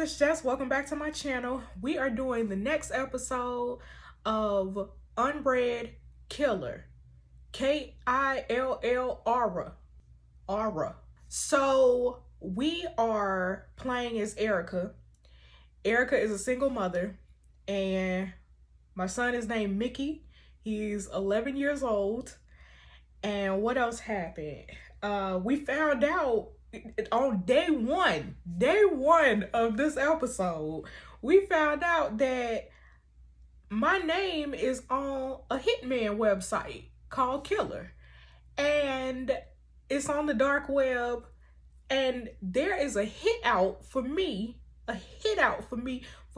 it's Jess. Welcome back to my channel. We are doing the next episode of Unrd Killr. Kill Aura. So we are playing as Erica. Erica is a single mother, and my son is named Mickey. He's 11 years old. And what else happened? We found out on day one of this episode, we found out that my name is on a hitman website called Killr, and it's on the dark web, and there is a hit out for me for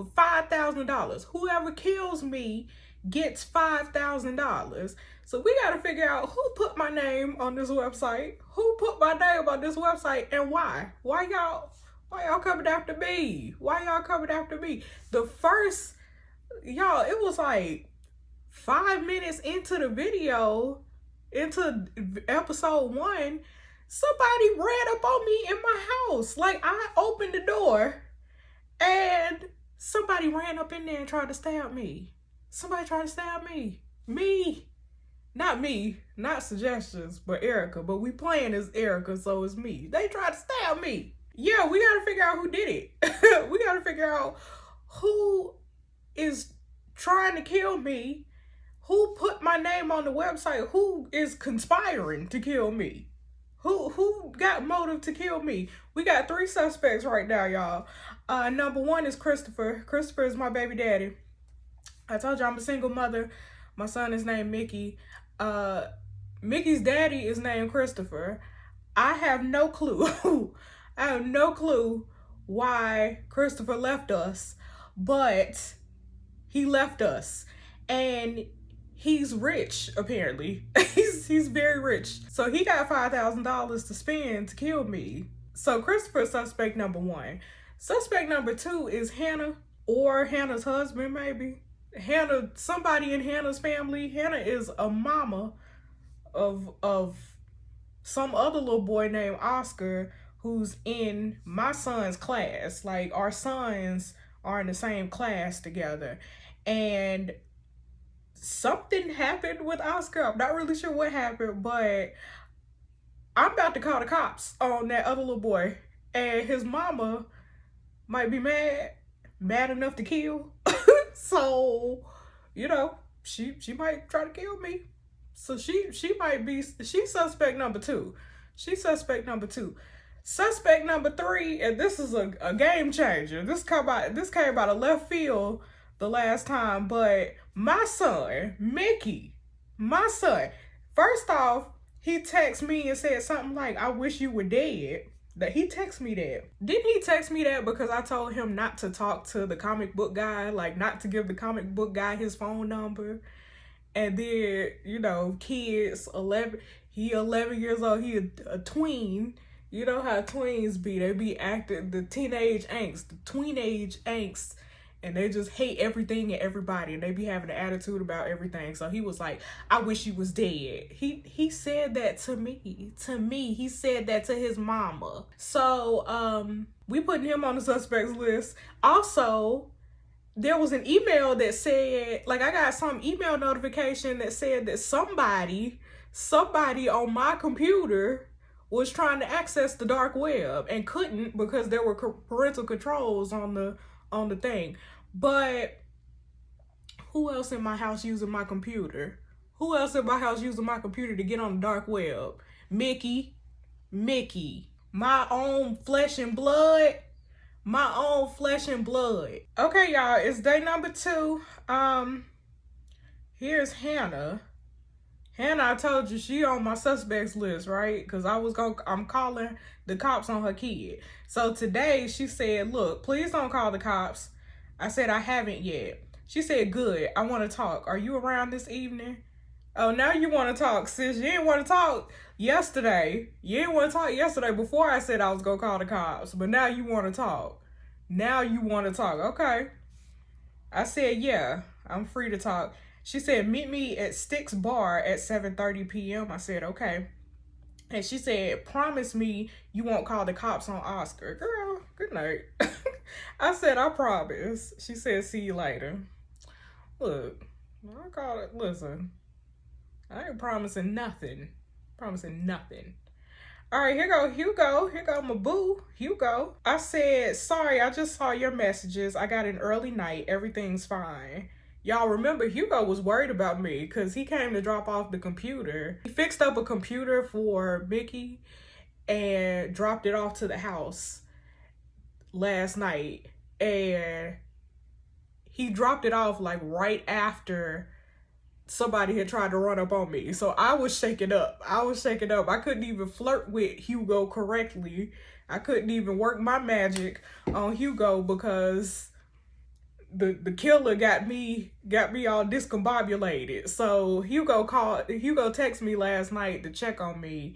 $5,000. Whoever kills me gets $5,000. So we got to figure out who put my name on this website, and why. Why y'all coming after me? The first, y'all, it was like 5 minutes into the video, into episode 1, somebody ran up on me in my house. Like, I opened the door and somebody ran up in there and tried to stab me. Not suggestions, but Erica. But we playing as Erica, so it's me. They tried to stab me. Yeah, we gotta figure out who did it. We gotta figure out who is trying to kill me, who put my name on the website, who is conspiring to kill me, who got motive to kill me. We got 3 suspects right now, y'all. Number 1 is Christopher. Christopher is my baby daddy. I told you I'm a single mother. My son is named Mickey. Mickey's daddy is named Christopher. I have no clue. I have no clue why Christopher left us, but he left us, and he's rich, apparently. he's very rich. So he got $5,000 to spend to kill me. So Christopher's suspect number 1. Suspect number 2 is Hannah, or Hannah's husband, maybe. Hannah, somebody in Hannah's family. Hannah is a mama of some other little boy named Oscar, who's in my son's class. Like, our sons are in the same class together. And something happened with Oscar. I'm not really sure what happened, but I'm about to call the cops on that other little boy. And his mama might be mad enough to kill. So, you know, she might try to kill me. So she's suspect number 2. Suspect number 3, and this is a game changer. This came out of left field the last time, but my son, Mickey, first off, he texted me and said something like, "I wish you were dead." That he texted me that. Didn't he text me that because I told him not to talk to the comic book guy, like not to give the comic book guy his phone number? And then, you know, kids, 11 years old, he a tween. You know how tweens be. They be acting the teenage angst, the tweenage angst, and they just hate everything and everybody, and they be having an attitude about everything. So he was like, "I wish you was dead." He said that to me. He said that to his mama. So we putting him on the suspects list. Also, there was an email that said, like, I got some email notification that said that somebody on my computer was trying to access the dark web and couldn't because there were parental controls on the thing. But who else in my house using my computer? To get on the dark web? Mickey, my own flesh and blood. Okay, y'all, it's day number 2. Here's Hannah. I told you she on my suspects list, right? Because I'm calling the cops on her kid. So today she said, "Look, please don't call the cops." I said, "I haven't yet." She said, "Good, I want to talk. Are you around this evening?" Oh, now you want to talk, sis. You didn't want to talk yesterday. Before I said I was going to call the cops. But now you want to talk. Okay. I said, "Yeah, I'm free to talk." She said, "Meet me at Sticks Bar at 7:30 p.m. I said, "Okay." And she said, "Promise me you won't call the cops on Oscar." Girl, good night. I said, I promise. She said, see you later. Look, I call it, listen, I ain't promising nothing. Promising nothing. All right, here go Hugo. Here go my boo, Hugo. I said, sorry, I just saw your messages. I got an early night. Everything's fine. Y'all remember Hugo was worried about me because he came to drop off the computer. He fixed up a computer for Mickey and dropped it off to the house last night. And he dropped it off like right after somebody had tried to run up on me. So I was shaken up. I couldn't even flirt with Hugo correctly. I couldn't even work my magic on Hugo because the killer got me all discombobulated. So Hugo texted me last night to check on me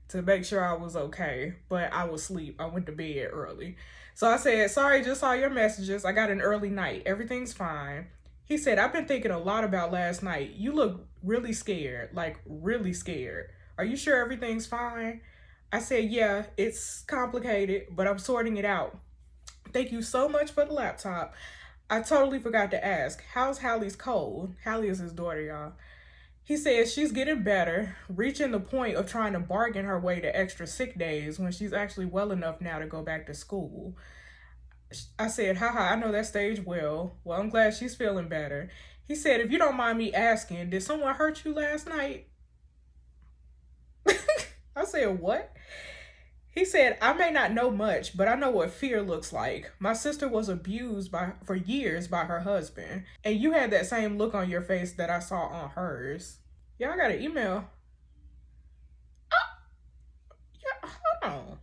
to make sure I was okay, but I was asleep. I went to bed early. So I said, sorry, just saw your messages. I got an early night. Everything's fine. He said, I've been thinking a lot about last night. You look really scared, like really scared. Are you sure everything's fine? I said, yeah, it's complicated, but I'm sorting it out. Thank you so much for the laptop. I totally forgot to ask, how's Hallie's cold? Hallie is his daughter, y'all. He says she's getting better, reaching the point of trying to bargain her way to extra sick days when she's actually well enough now to go back to school. I said, haha, I know that stage well. Well, I'm glad she's feeling better. He said, if you don't mind me asking, did someone hurt you last night? I said, what? He said, I may not know much, but I know what fear looks like. My sister was abused for years by her husband. And you had that same look on your face that I saw on hers. Yeah, I got an email. Oh, yeah, hold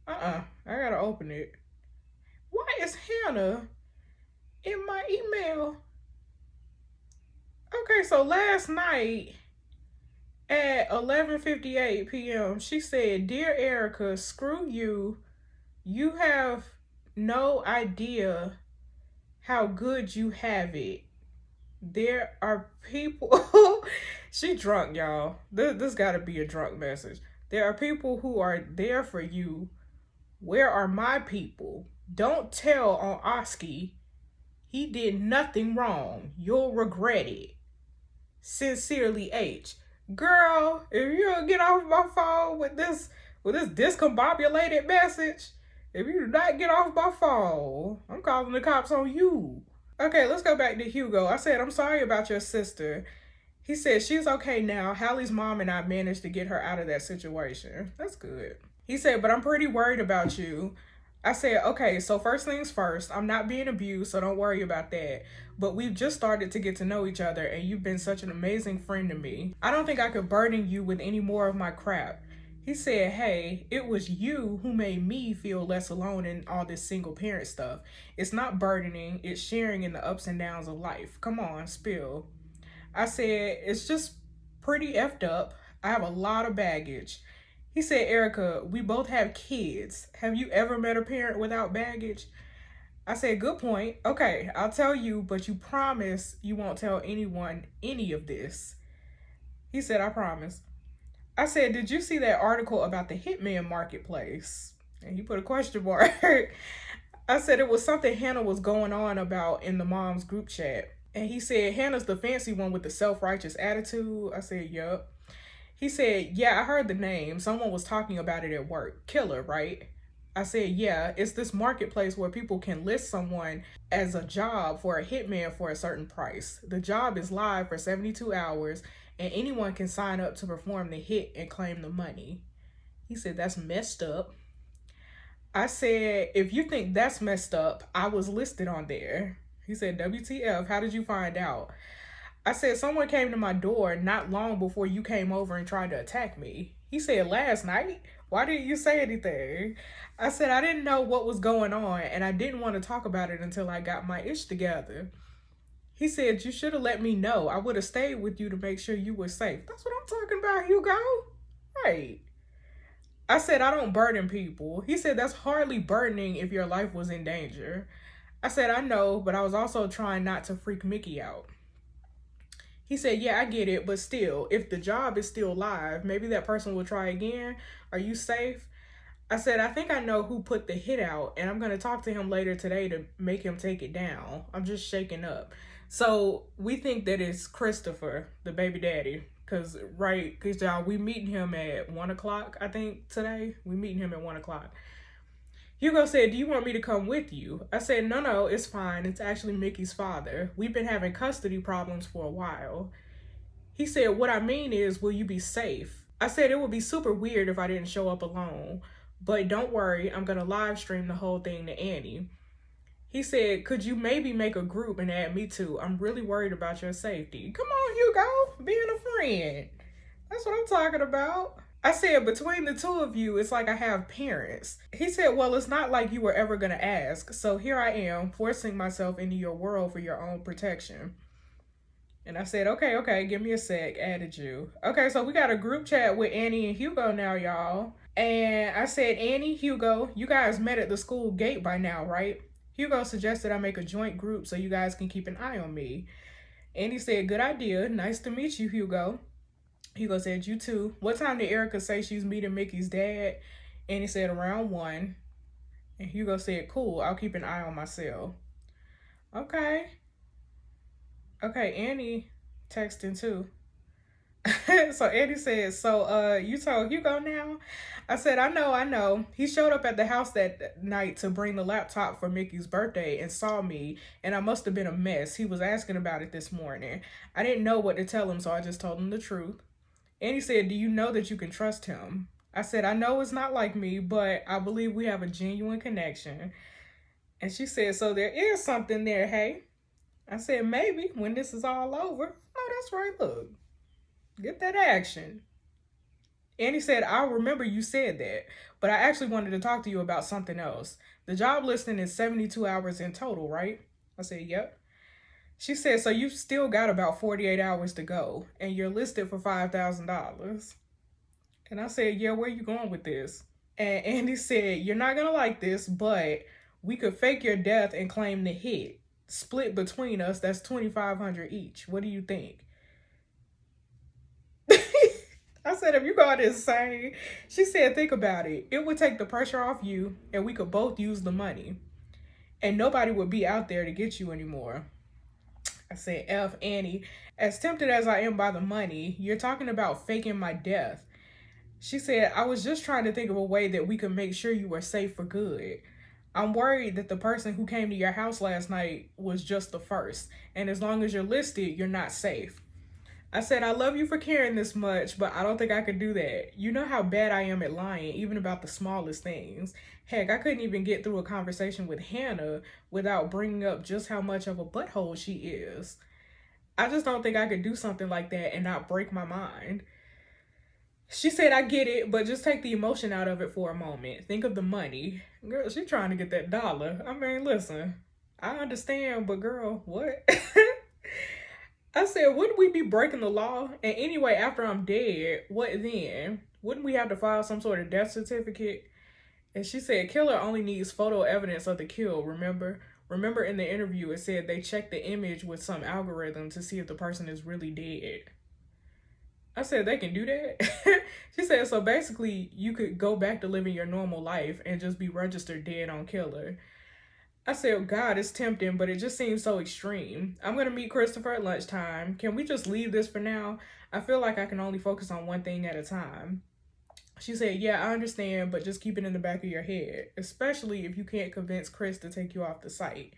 on. I gotta open it. Why is Hannah in my email? Okay, so last night at 11:58 p.m., she said, Dear Erica, screw you. You have no idea how good you have it. There are people... She drunk, y'all. This gotta be a drunk message. There are people who are there for you. Where are my people? Don't tell on Oski. He did nothing wrong. You'll regret it. Sincerely, H. Girl, if you don't get off my phone with this discombobulated message, if you do not get off my phone, I'm calling the cops on you. Okay, let's go back to Hugo. I said, I'm sorry about your sister. He said, she's okay now. Hallie's mom and I managed to get her out of that situation. That's good. He said, but I'm pretty worried about you. I said, okay, so first things first, I'm not being abused, so don't worry about that. But we've just started to get to know each other, and you've been such an amazing friend to me. I don't think I could burden you with any more of my crap. He said, hey, it was you who made me feel less alone in all this single parent stuff. It's not burdening, it's sharing in the ups and downs of life. Come on, spill. I said, it's just pretty effed up. I have a lot of baggage. He said, Erica, we both have kids. Have you ever met a parent without baggage? I said, good point. Okay, I'll tell you, but you promise you won't tell anyone any of this. He said, I promise. I said, did you see that article about the hitman marketplace? And he put a question mark. I said, it was something Hannah was going on about in the mom's group chat. And he said, Hannah's the fancy one with the self-righteous attitude. I said, yup. He said, yeah, I heard the name. Someone was talking about it at work. Killr, right? I said, yeah, it's this marketplace where people can list someone as a job for a hitman for a certain price. The job is live for 72 hours, and anyone can sign up to perform the hit and claim the money. He said, that's messed up. I said, if you think that's messed up, I was listed on there. He said, WTF, how did you find out? I said, someone came to my door not long before you came over and tried to attack me. He said, last night? Why didn't you say anything? I said, I didn't know what was going on, and I didn't want to talk about it until I got my ish together. He said, you should have let me know. I would have stayed with you to make sure you were safe. That's what I'm talking about, Hugo. Right. I said, I don't burden people. He said, that's hardly burdening if your life was in danger. I said, I know, but I was also trying not to freak Mickey out. He said, yeah, I get it, but still, if the job is still live, maybe that person will try again. Are you safe? I said, I think I know who put the hit out, and I'm going to talk to him later today to make him take it down. I'm just shaking up. So we think that it's Christopher, the baby daddy. Because, right, because y'all, we meeting him at 1 o'clock, I think, today. We meeting him at 1 o'clock. Hugo said, do you want me to come with you? I said, no, it's fine. It's actually Mickey's father. We've been having custody problems for a while. He said, what I mean is, will you be safe? I said, it would be super weird if I didn't show up alone. But don't worry, I'm going to live stream the whole thing to Annie. He said, could you maybe make a group and add me too? I'm really worried about your safety. Come on, Hugo, being a friend. That's what I'm talking about. I said, between the two of you, it's like I have parents. He said, well, it's not like you were ever going to ask. So here I am, forcing myself into your world for your own protection. And I said, okay, give me a sec, added you. Okay, so we got a group chat with Annie and Hugo now, y'all. And I said, Annie, Hugo, you guys met at the school gate by now, right? Hugo suggested I make a joint group so you guys can keep an eye on me. Annie said, good idea. Nice to meet you, Hugo. Hugo said, you too. What time did Erica say she's meeting Mickey's dad? Annie said, around 1. And Hugo said, cool, I'll keep an eye on my cell. Okay, Annie texting too. So Annie said, so you told Hugo now? I said, I know. He showed up at the house that night to bring the laptop for Mickey's birthday and saw me, and I must have been a mess. He was asking about it this morning. I didn't know what to tell him, so I just told him the truth. Annie said, do you know that you can trust him? I said, I know it's not like me, but I believe we have a genuine connection. And she said, so there is something there, hey? I said, maybe when this is all over. Oh, that's right, look. Get that action. Annie said, I remember you said that, but I actually wanted to talk to you about something else. The job listing is 72 hours in total, right? I said, yep. She said, so you've still got about 48 hours to go, and you're listed for $5,000. And I said, yeah, where you going with this? And Andy said, you're not going to like this, but we could fake your death and claim the hit. Split between us, that's $2,500 each. What do you think? I said, if you got insane. She said, think about it. It would take the pressure off you, and we could both use the money. And nobody would be out there to get you anymore. I said, F, Annie, as tempted as I am by the money, you're talking about faking my death. She said, I was just trying to think of a way that we could make sure you were safe for good. I'm worried that the person who came to your house last night was just the first. And as long as you're listed, you're not safe. I said, I love you for caring this much, but I don't think I could do that. You know how bad I am at lying, even about the smallest things. Heck, I couldn't even get through a conversation with Hannah without bringing up just how much of a butthole she is. I just don't think I could do something like that and not break my mind. She said, I get it, but just take the emotion out of it for a moment. Think of the money. Girl, she's trying to get that dollar. I mean, listen, I understand, but girl, what? I said, wouldn't we be breaking the law? And anyway, after I'm dead, what then? Wouldn't we have to file some sort of death certificate? And she said, Killr only needs photo evidence of the kill, remember? Remember in the interview, it said they checked the image with some algorithm to see if the person is really dead. I said, they can do that? She said, so basically, you could go back to living your normal life and just be registered dead on Killr. I said, God, it's tempting, but it just seems so extreme. I'm going to meet Christopher at lunchtime. Can we just leave this for now? I feel like I can only focus on one thing at a time. She said, yeah, I understand, but just keep it in the back of your head, especially if you can't convince Chris to take you off the site.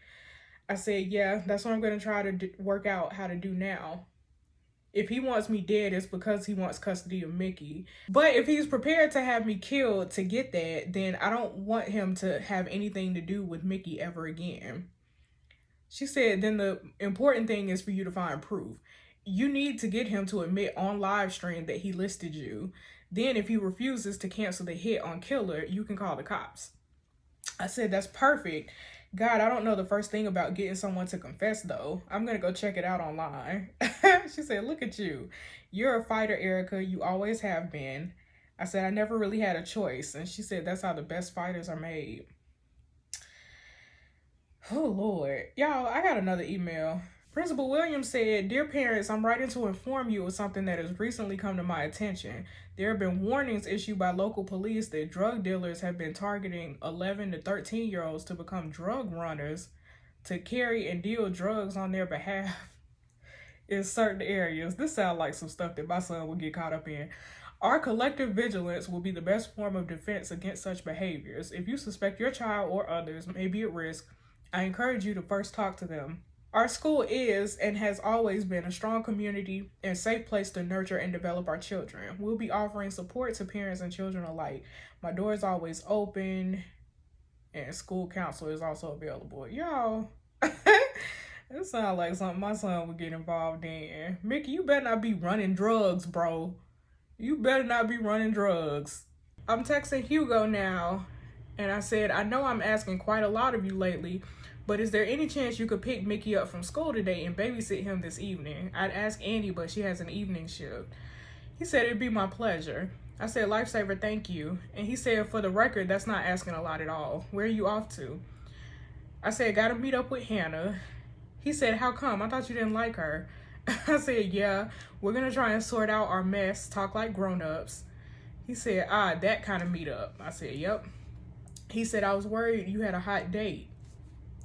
I said, yeah, that's what I'm going to try to work out how to do now. If he wants me dead, it's because he wants custody of Mickey. But if he's prepared to have me killed to get that, then I don't want him to have anything to do with Mickey ever again. She said, then the important thing is for you to find proof. You need to get him to admit on live stream that he listed you. Then if he refuses to cancel the hit on Killr, you can call the cops. I said, that's perfect. God, I don't know the first thing about getting someone to confess, though. I'm going to go check it out online. She said, look at you. You're a fighter, Erica. You always have been. I said, I never really had a choice. And she said, that's how the best fighters are made. Oh, Lord. Y'all, I got another email. Principal Williams said, "Dear parents, I'm writing to inform you of something that has recently come to my attention. There have been warnings issued by local police that drug dealers have been targeting 11 to 13-year-olds to become drug runners to carry and deal drugs on their behalf in certain areas." This sounds like some stuff that my son would get caught up in. "Our collective vigilance will be the best form of defense against such behaviors. If you suspect your child or others may be at risk, I encourage you to first talk to them. Our school is and has always been a strong community and safe place to nurture and develop our children. We'll be offering support to parents and children alike. My door is always open, and school counselor is also available." Y'all, it sounds like something my son would get involved in. Mickey, you better not be running drugs, bro. You better not be running drugs. I'm texting Hugo now, and I said, "I know I'm asking quite a lot of you lately, but is there any chance you could pick Mickey up from school today and babysit him this evening? I'd ask Annie, but she has an evening shift." He said, "It'd be my pleasure." I said, "Lifesaver, thank you." And he said, "For the record, that's not asking a lot at all. Where are you off to?" I said, "Gotta meet up with Hannah." He said, "How come? I thought you didn't like her." I said, "Yeah, we're gonna try and sort out our mess, talk like grown-ups." He said, "That kind of meetup." I said, "Yep." He said, "I was worried you had a hot date."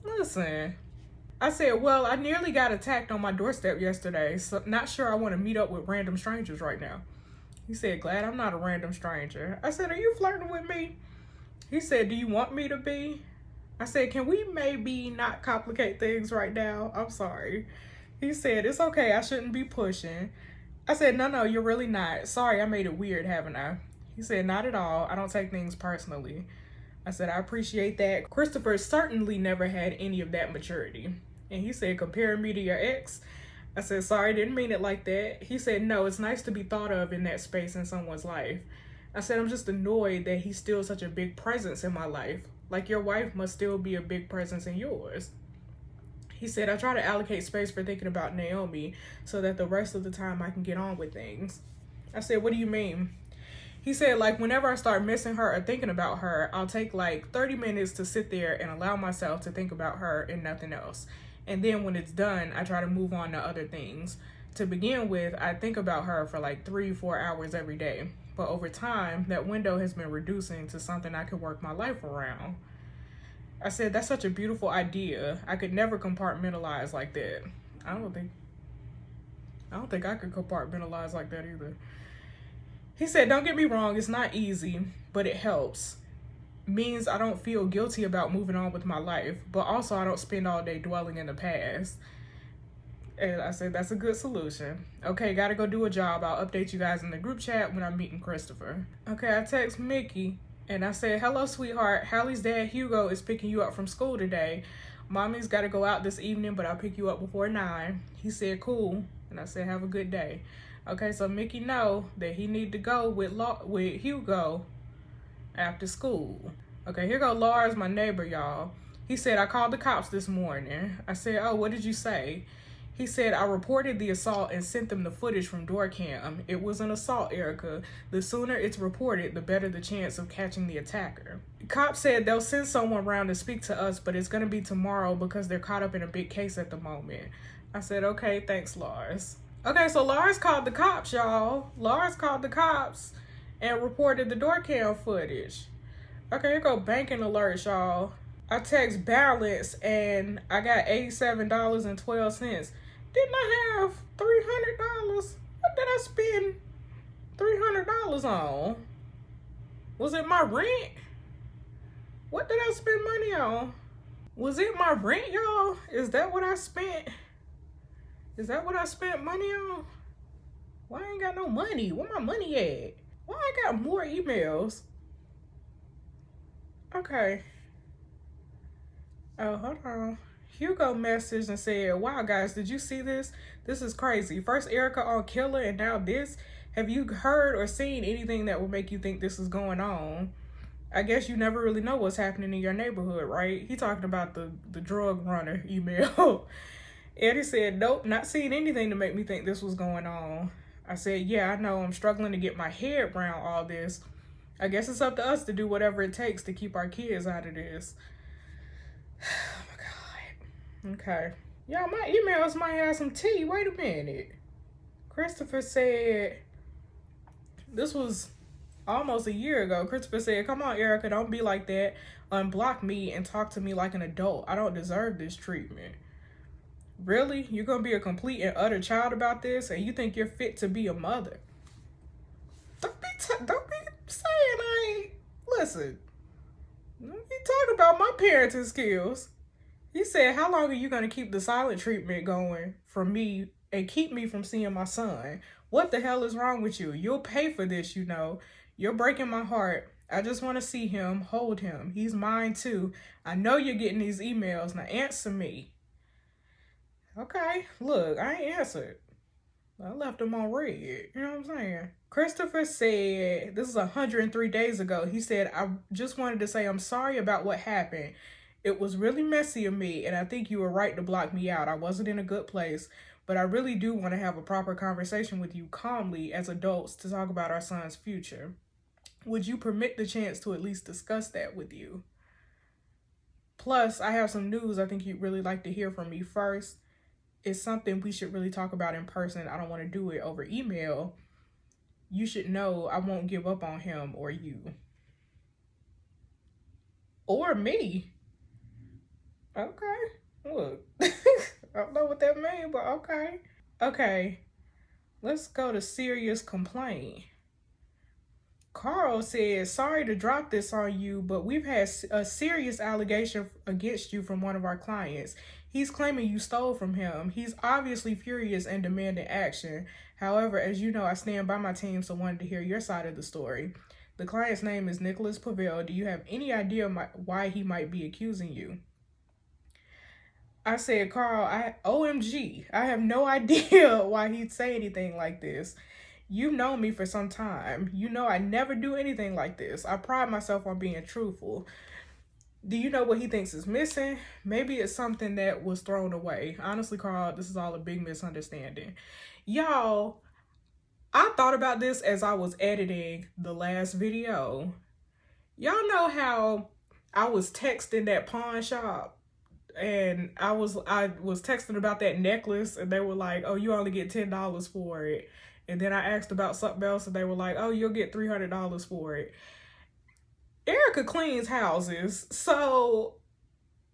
Listen, I said, "Well, I nearly got attacked on my doorstep yesterday, so not sure I want to meet up with random strangers right now." He said, "Glad I'm not a random stranger." I said, "Are you flirting with me?" He said, "Do you want me to be?" I said, "Can we maybe not complicate things right now? I'm sorry." He said, "It's okay, I shouldn't be pushing." I said, No, you're really not. Sorry, I made it weird, haven't I?" He said, "Not at all. I don't take things personally." I said, "I appreciate that. Christopher certainly never had any of that maturity." And he said, "Comparing me to your ex?" I said, "Sorry, didn't mean it like that." He said, "No, it's nice to be thought of in that space in someone's life." I said, "I'm just annoyed that he's still such a big presence in my life. Like your wife must still be a big presence in yours." He said, "I try to allocate space for thinking about Naomi so that the rest of the time I can get on with things." I said, "What do you mean?" He said, "Like whenever I start missing her or thinking about her, I'll take like 30 minutes to sit there and allow myself to think about her and nothing else. And then when it's done, I try to move on to other things. To begin with, I think about her for like 3-4 hours every day. But over time, that window has been reducing to something I could work my life around." I said, "That's such a beautiful idea. I could never compartmentalize like that." I don't think I could compartmentalize like that either. He said, "Don't get me wrong, it's not easy, but it helps. Means I don't feel guilty about moving on with my life, but also I don't spend all day dwelling in the past." And I said, "That's a good solution. Okay, gotta go do a job. I'll update you guys in the group chat when I'm meeting Christopher." Okay, I text Mickey and I said, "Hello, sweetheart. Hallie's dad, Hugo, is picking you up from school today. Mommy's gotta go out this evening, but I'll pick you up before 9. He said, "Cool." And I said, "Have a good day." Okay, so Mickey know that he need to go with Hugo after school. Okay, here go Lars, my neighbor, y'all. He said, "I called the cops this morning." I said, "Oh, what did you say?" He said, "I reported the assault and sent them the footage from door cam. It was an assault, Erica. The sooner it's reported, the better the chance of catching the attacker." Cops said they'll send someone around to speak to us, but it's going to be tomorrow because they're caught up in a big case at the moment. I said, "Okay, thanks, Lars." Okay, so Lars called the cops, y'all. Lars called the cops and reported the door cam footage. Okay, here go banking alerts, y'all. I text balance and I got $87.12. Didn't I have $300? What did I spend $300 on? Was it my rent? What did I spend money on? Was it my rent, y'all? Is that what I spent? Is that what I spent money on? Why I ain't got no money? Where my money at? Why I got more emails? Okay. Oh, hold on. Hugo messaged and said, "Wow, guys, did you see this? This is crazy. First Erica on Killr and now this. Have you heard or seen anything that would make you think this is going on? I guess you never really know what's happening in your neighborhood, right?" He talking about the drug runner email. Eddie said, "Nope, not seeing anything to make me think this was going on." I said, "Yeah, I know. I'm struggling to get my head around all this. I guess it's up to us to do whatever it takes to keep our kids out of this." Oh my God. Okay. Y'all, my emails might have some tea. Wait a minute. Christopher said, this was almost a year ago. Christopher said, come on, Erica, don't be like that. Unblock me and talk to me like an adult. I don't deserve this treatment. Really? You're going to be a complete and utter child about this, and you think you're fit to be a mother? Don't be saying I ain't. Listen, don't be talking about my parenting skills. He said, how long are you going to keep the silent treatment going from me and keep me from seeing my son? What the hell is wrong with you? You'll pay for this, you know. You're breaking my heart. I just want to see him, hold him. He's mine too. I know you're getting these emails. Now answer me. Okay, look, I ain't answered. I left him on red. You know what I'm saying? Christopher said, this is 103 days ago. He said, I just wanted to say I'm sorry about what happened. It was really messy of me, and I think you were right to block me out. I wasn't in a good place, but I really do want to have a proper conversation with you calmly as adults to talk about our son's future. Would you permit the chance to at least discuss that with you? Plus, I have some news I think you'd really like to hear from me first. It's something we should really talk about in person. I don't want to do it over email. You should know I won't give up on him or you. Or me. Okay. Look. I don't know what that means, but okay. Okay. Let's go to serious complaint. Carl says, sorry to drop this on you, but we've had a serious allegation against you from one of our clients. He's claiming you stole from him. He's obviously furious and demanding action. However, as you know, I stand by my team, so wanted to hear your side of the story. The client's name is Nicholas Pavel. Do you have any idea why he might be accusing you? I said, Carl, OMG, I have no idea why he'd say anything like this. You've known me for some time. You know I never do anything like this. I pride myself on being truthful. Do you know what he thinks is missing? Maybe it's something that was thrown away. Honestly, Carl, this is all a big misunderstanding. Y'all, I thought about this as I was editing the last video. Y'all know how I was texting that pawn shop and I was texting about that necklace and they were like, oh, you only get $10 for it. And then I asked about something else and they were like, oh, you'll get $300 for it. Erica cleans houses, so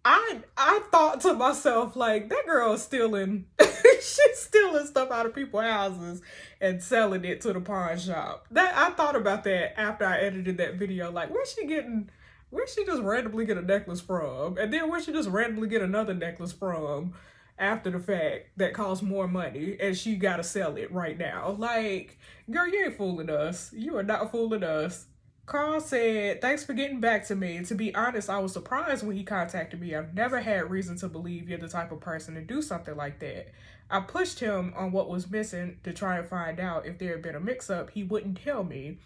I thought to myself, like, that girl is stealing, she's stealing stuff out of people's houses and selling it to the pawn shop. I thought about that after I edited that video, like, where's she just randomly get a necklace from? And then where'd she just randomly get another necklace from after the fact that costs more money and she gotta sell it right now? Like, girl, you ain't fooling us. You are not fooling us. Carl said, thanks for getting back to me. To be honest, I was surprised when he contacted me. I've never had reason to believe you're the type of person to do something like that. I pushed him on what was missing to try and find out if there had been a mix-up. He wouldn't tell me.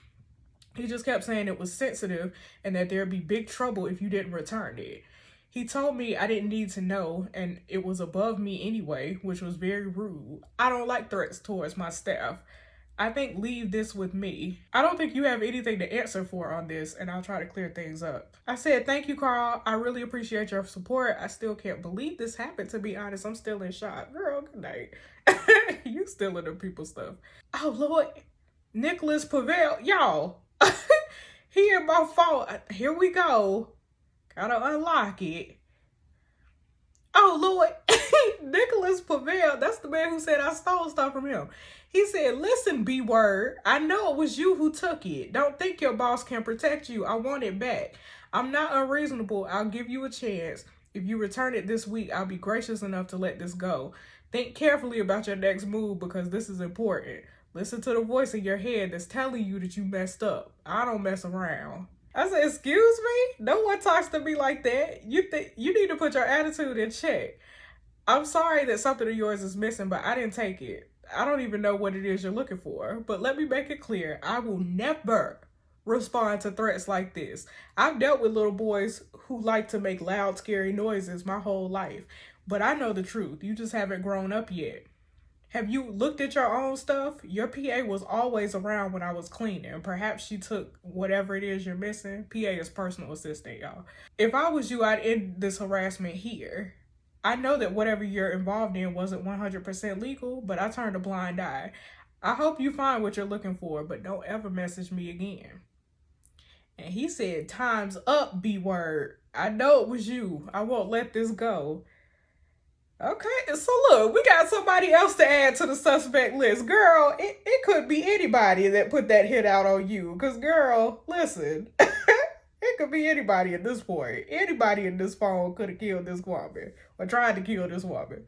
He just kept saying it was sensitive and that there'd be big trouble if you didn't return it. He told me I didn't need to know and it was above me anyway, which was very rude. I don't like threats towards my staff. I think leave this with me. I don't think you have anything to answer for on this, and I'll try to clear things up. I said, thank you, Carl. I really appreciate your support. I still can't believe this happened, to be honest. I'm still in shock. Girl, good night. You stealing the people's stuff. Oh, Lord. Nicholas Pavel. Y'all. He in my phone. Here we go. Gotta unlock it. Oh, Lord. Nicholas Pavel. That's the man who said I stole stuff from him. He said, listen, B-word, I know it was you who took it. Don't think your boss can protect you. I want it back. I'm not unreasonable. I'll give you a chance. If you return it this week, I'll be gracious enough to let this go. Think carefully about your next move because this is important. Listen to the voice in your head that's telling you that you messed up. I don't mess around. I said, excuse me? No one talks to me like that. You need to put your attitude in check. I'm sorry that something of yours is missing, but I didn't take it. I don't even know what it is you're looking for, but let me make it clear. I will never respond to threats like this. I've dealt with little boys who like to make loud, scary noises my whole life, but I know the truth. You just haven't grown up yet. Have you looked at your own stuff? Your PA was always around when I was cleaning. Perhaps she took whatever it is you're missing. PA is personal assistant, y'all. If I was you, I'd end this harassment here. I know that whatever you're involved in wasn't 100% legal, but I turned a blind eye. I hope you find what you're looking for, but don't ever message me again. And he said, time's up, B-word. I know it was you. I won't let this go. Okay, so look, we got somebody else to add to the suspect list. Girl, it could be anybody that put that hit out on you. Because, girl, listen, it could be anybody at this point. Anybody in this phone could have killed this woman or tried to kill this woman.